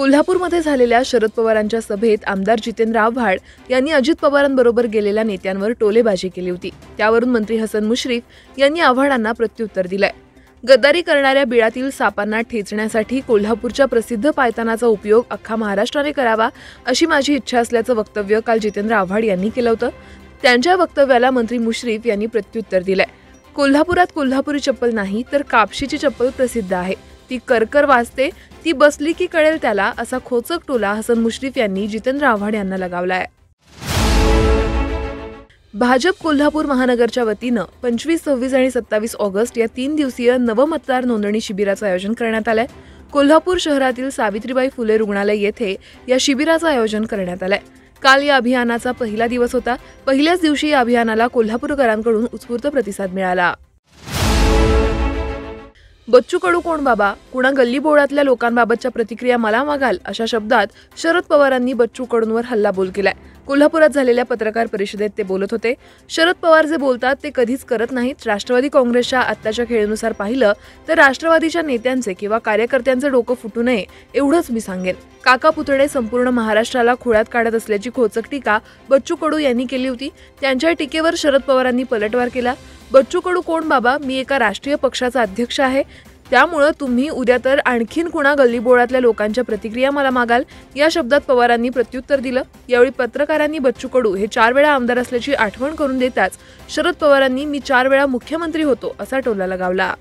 कोल्हापूरमध्ये झालेल्या शरद पवारांच्या सभेत आमदार जितेंद्र आव्हाड यांनी अजित पवारांबरोबर गेलेल्या नेत्यांवर टोलेबाजी केली होती। त्यावरून मंत्री हसन मुश्रीफ यांनी आव्हाडांना प्रत्युत्तर दिलंय। गद्दारी करणाऱ्या बिळातील सापांना ठेचण्यासाठी कोल्हापूरच्या प्रसिद्ध पायतानाचा उपयोग अख्खा महाराष्ट्राने करावा अशी माझी इच्छा असल्याचं वक्तव्य काल जितेंद्र आव्हाड यांनी केलं होतं। त्यांच्या वक्तव्याला मंत्री मुश्रीफ यांनी प्रत्युत्तर दिलंय। कोल्हापुरात कोल्हापुरी चप्पल नाही तर कापशीची चप्पल प्रसिद्ध आहे, ती करकर वाजते, ती बसली की कळेल त्याला, असा खोचक टोला हसन मुश्रीफ यांनी जितेंद्र आव्हाड यांना लगावलाय। भाजप कोल्हापूर महानगरच्या वतीनं 25, 26 आणि 27 ऑगस्ट या 3 दिवसीय नवमतदार नोंदणी शिबिराचं आयोजन करण्यात आलंय। कोल्हापूर शहरातील सावित्रीबाई फुले रुग्णालय येथे या शिबिराचं आयोजन करण्यात आलंय। काल या अभियानाचा पहिला दिवस होता। पहिल्याच दिवशी या अभियानाला कोल्हापूरकरांकडून उत्स्फूर्त प्रतिसाद मिळाला। बच्चू कडू कोण बाबा, कुणा गल्ली बोळातल्या लोकांबाबतच्या प्रतिक्रिया मला मागाल, अशा शब्दात शरद पवारांनी बच्चू कडूंवर हल्लाबोल केलाय। कोल्हापुरात झालेल्या पत्रकार परिषदेत ते बोलत होते। शरद पवार जे बोलतात ते कधीच करत नाहीत। राष्ट्रवादी काँग्रेसच्या आत्ताच्या खेळीनुसार पाहिलं तर राष्ट्रवादीच्या नेत्यांचे किंवा कार्यकर्त्यांचे डोकं फुटू नये एवढंच मी सांगेन। काका पुतळे संपूर्ण महाराष्ट्राला खोळ्यात काढत असल्याची खोचक टीका बच्चू कडू यांनी केली होती। त्यांच्या टीकेवर शरद पवारांनी पलटवार केला। बच्चू कडू कोण बाबा, मी एका राष्ट्रीय पक्षाचा अध्यक्ष आहे, त्यामुळे तुम्ही उद्या तर आणखीन कुणा गल्लीबोळातल्या लोकांच्या प्रतिक्रिया मला मागाल, या शब्दात पवारांनी प्रत्युत्तर दिलं। यावेळी पत्रकारांनी बच्चू कडू हे 4 वेळा आमदार असल्याची आठवण करून देताच शरद पवारांनी मी 4 वेळा मुख्यमंत्री होतो असा टोला लगावला।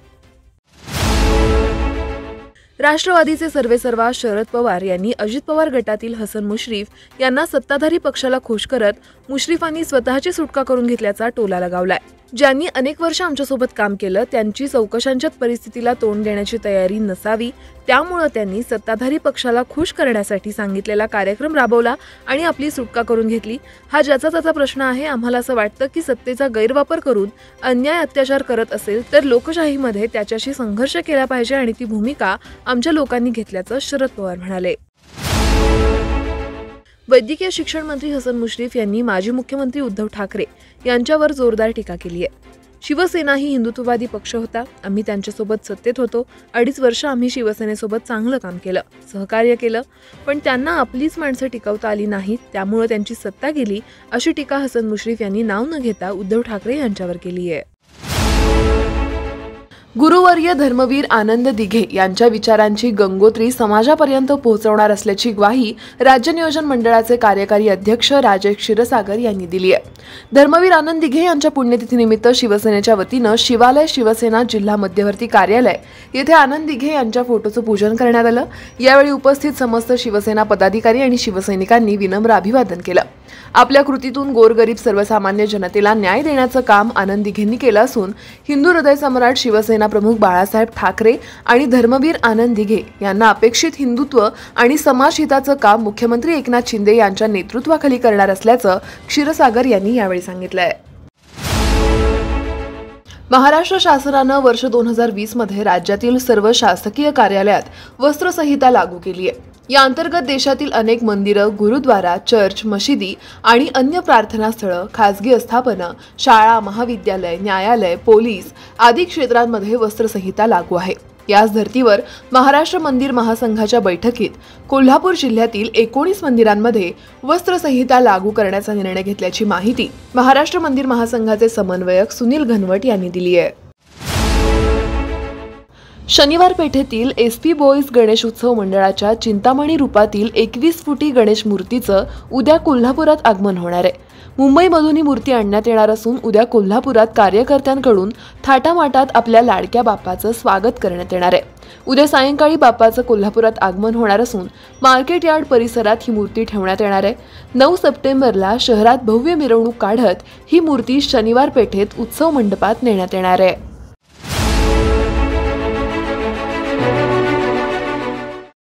राष्ट्रवादीचे सर्वेसर्वा शरद पवार यांनी अजित पवार गटातील हसन मुश्रीफ यांना सत्ताधारी पक्षाला खुश करत मुश्रीफांनी स्वतःची सुटका करून घेतल्याचा टोला लगावलाय। ज्यांनी अनेक वर्ष आमच्यासोबत काम केलं त्यांची चौकशांच्या परिस्थितीला तोंड देण्याची तयारी नसावी, त्यामुळे त्यांनी सत्ताधारी पक्षाला खुश करण्यासाठी सांगितलेला कार्यक्रम राबवला आणि आपली सुटका करून घेतली। हा ज्याचा त्याचा प्रश्न आहे। आम्हाला असं वाटतं की सत्तेचा गैरवापर करून अन्याय अत्याचार करत असेल तर लोकशाहीमध्ये त्याच्याशी संघर्ष केला पाहिजे आणि ती भूमिका आमच्या लोकांनी घेतल्याचं शरद पवार म्हणाले। वैद्यकीय शिक्षण मंत्री हसन मुश्रीफ यांनी माजी मुख्यमंत्री उद्धव ठाकरे यांच्यावर जोरदार टीका केली आहे। शिवसेना ही हिंदुत्ववादी पक्ष होता, आम्ही त्यांच्यासोबत सत्तेत होतो, 2.5 वर्ष आम्ही शिवसेनेसोबत चांगलं काम केलं, सहकार्य केलं, पण त्यांना आपलीच माणसं टिकवता आली नाहीत, त्यामुळे त्यांची सत्ता गेली, अशी टीका हसन मुश्रीफ यांनी नाव न घेता उद्धव ठाकरे यांच्यावर केली आहे। गुरुवर्य धर्मवीर आनंद दिघे यांच्या विचारांची गंगोत्री समाजापर्यंत पोहोचवणार असल्याची ग्वाही राज्य नियोजन मंडळाचे कार्यकारी अध्यक्ष राजेश क्षीरसागर यांनी दिली आहे। धर्मवीर आनंद दिघे यांच्या पुण्यतिथीनिमित्त शिवसेनेच्या वतीनं शिवालय शिवसेना जिल्हा मध्यवर्ती कार्यालय येथे आनंद दिघे यांच्या फोटोचं पूजन करण्यात आलं। यावेळी उपस्थित समस्त शिवसेना पदाधिकारी आणि शिवसैनिकांनी विनम्र अभिवादन केलं। आपल्या कृतीतून गोरगरीब सर्वसामान्य जनतेला न्याय देण्याचं काम आनंद दिघेंनी केलं असून हिंदू हृदय सम्राट शिवसेना प्रमुख बाळासाहेब ठाकरे आणि धर्मवीर आनंद दिघे यांना अपेक्षित हिंदुत्व आणि समाजहिताचं काम मुख्यमंत्री एकनाथ शिंदे यांच्या नेतृत्वाखाली करणार असल्याचं क्षीरसागर यांनी यावेळी सांगितलंय। महाराष्ट्र शासनानं वर्ष 2020 मध्ये राज्यातील सर्व शासकीय कार्यालयात वस्त्रसंहिता लागू केली आहे। या अंतर्गत देशातील अनेक मंदिरं, गुरुद्वारा, चर्च, मशिदी आणि अन्य प्रार्थना स्थळं, खासगी आस्थापनं, शाळा, महाविद्यालय, न्यायालय, पोलीस आदी क्षेत्रांमध्ये वस्त्रसंहिता लागू आहे। याच धर्तीवर महाराष्ट्र मंदिर महासंघाच्या बैठकीत कोल्हापूर जिल्ह्यातील 19 मंदिरांमध्ये वस्त्रसंहिता लागू करण्याचा निर्णय घेतल्याची माहिती महाराष्ट्र मंदिर महासंघाचे समन्वयक सुनील घनवट यांनी दिली आहे। शनिवार पेठेतील एसपी बॉईज गणेश उत्सव मंडळाच्या चिंतामणी रूपातील 21 फुटी गणेश मूर्तीचं उद्या कोल्हापुरात आगमन होणार आहे। मुंबईमधून ही मूर्ती आणण्यात येणार असून उद्या कोल्हापुरात कार्यकर्त्यांकडून थाटामाटात आपल्या लाडक्या बाप्पाचं स्वागत करण्यात येणार आहे। उद्या सायंकाळी बाप्पाचं कोल्हापुरात आगमन होणार असून मार्केट यार्ड परिसरात ही मूर्ती ठेवण्यात येणार आहे। 9 सप्टेंबरला शहरात भव्य मिरवणूक काढत ही मूर्ती शनिवार पेठेत उत्सव मंडपात नेण्यात येणार आहे।